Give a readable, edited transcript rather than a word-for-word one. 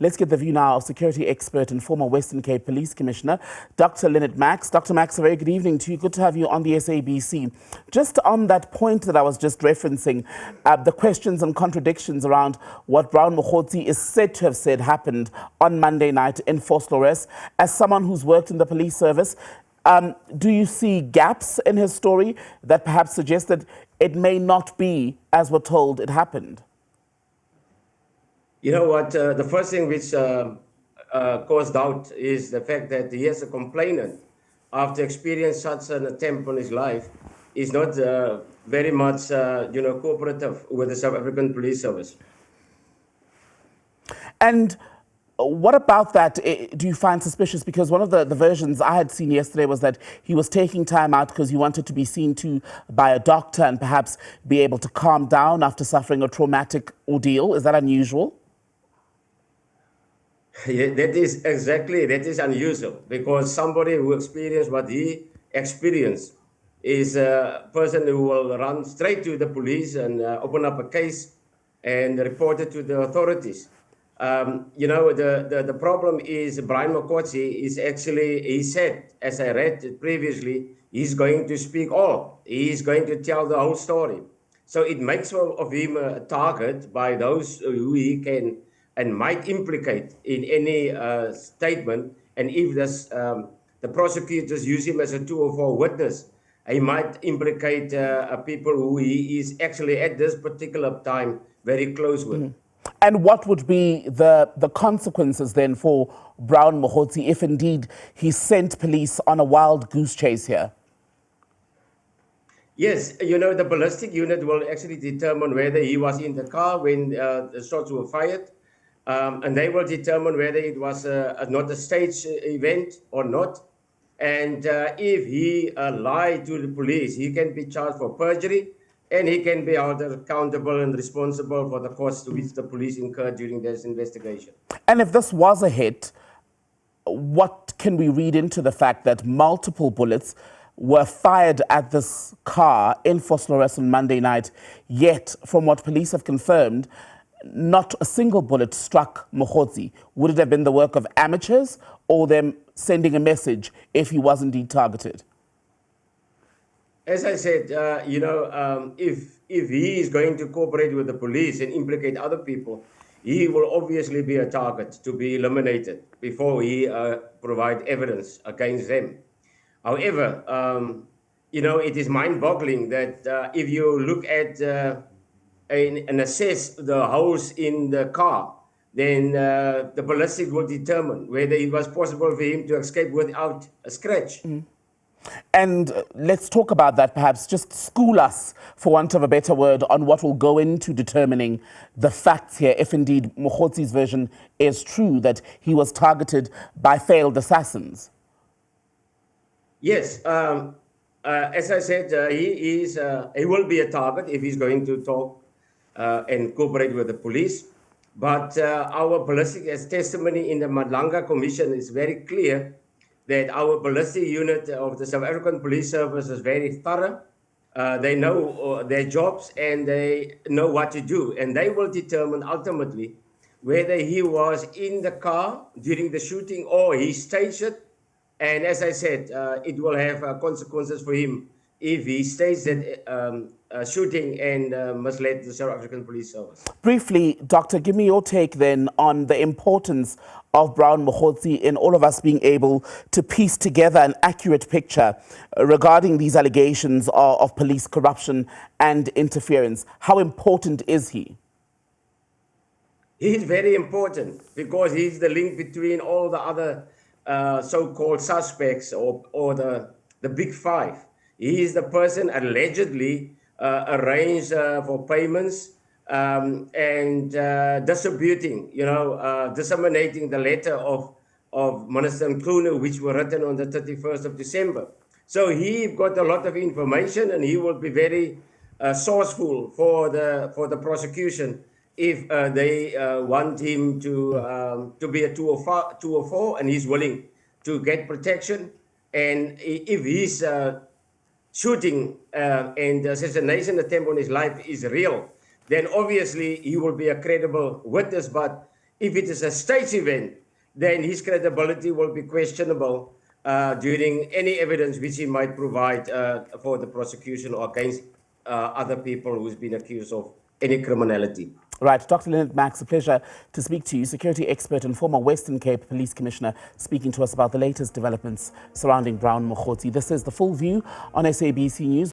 Let's get the view now of security expert and former Western Cape Police Commissioner, Dr. Lennit Max. Dr. Max, a very good evening to you. Good to have you on the SABC. Just on that point that I was just referencing, the questions and contradictions around what Brown Mogotsi is said to have said happened on Monday night in Vosloorus. As someone who's worked in the police service, do you see gaps in his story that perhaps suggest that it may not be as we're told it happened? You know what, the first thing which caused doubt is the fact that he as a complainant, after experiencing such an attempt on his life, is not very much, cooperative with the South African Police Service. And what about that do you find suspicious? Because one of the versions I had seen yesterday was that he was taking time out because he wanted to be seen to by a doctor and perhaps be able to calm down after suffering a traumatic ordeal. Is that unusual? Yeah, that is unusual, because somebody who experienced what he experienced is a person who will run straight to the police and open up a case and report it to the authorities. The problem is Brown Mogotsi is actually, he said, as I read it previously, he's going to speak all. He's going to tell the whole story. So it makes of him a target by those who he can and might implicate in any statement. And if the prosecutors use him as a 204 witness, he might implicate people who he is actually at this particular time very close with. Mm-hmm. And what would be the consequences then for Brown Mogotsi if indeed he sent police on a wild goose chase here? Yes, the ballistic unit will actually determine whether he was in the car when the shots were fired. And they will determine whether it was not a staged event or not. And if he lied to the police, he can be charged for perjury, and he can be held accountable and responsible for the costs which the police incurred during this investigation. And if this was a hit, what can we read into the fact that multiple bullets were fired at this car in Vosloorus on Monday night, yet from what police have confirmed, not a single bullet struck Mogotsi? Would it have been the work of amateurs or them sending a message if he was indeed targeted? As I said, if he is going to cooperate with the police and implicate other people, he will obviously be a target to be eliminated before he provide evidence against them. However, it is mind-boggling that if you look at and assess the holes in the car, then the ballistic will determine whether it was possible for him to escape without a scratch. Mm. And let's talk about that, perhaps. Just school us, for want of a better word, on what will go into determining the facts here, if indeed Mogotsi's version is true, that he was targeted by failed assassins. Yes. As I said, he will be a target if he's going to talk and cooperate with the police. But our ballistic testimony in the Madlanga Commission is very clear that our ballistic unit of the South African Police Service is very thorough. They know their jobs and they know what to do. And they will determine ultimately whether he was in the car during the shooting or he staged it. And as I said, it will have consequences for him if he staged that shooting and misled the South African Police Service. Briefly, Doctor, give me your take then on the importance of Brown Mogotsi in all of us being able to piece together an accurate picture regarding these allegations of police corruption and interference. How important is he? He is very important because he's the link between all the other so-called suspects or the big five. He is the person allegedly arranged for payments and distributing, disseminating the letter of Minister Nkunu, which were written on the 31st of December. So he got a lot of information, and he will be very sourceful for the prosecution if they want him to be a 204, and he's willing to get protection. And if he's shooting and assassination attempt on his life is real, then obviously he will be a credible witness. But If it is a state event, then his credibility will be questionable during any evidence which he might provide for the prosecution or against other people who's been accused of any criminality. Right, Dr. Lennit Max, a pleasure to speak to you, security expert and former Western Cape Police Commissioner, speaking to us about the latest developments surrounding Brown Mogotsi. This is The Full View on SABC News.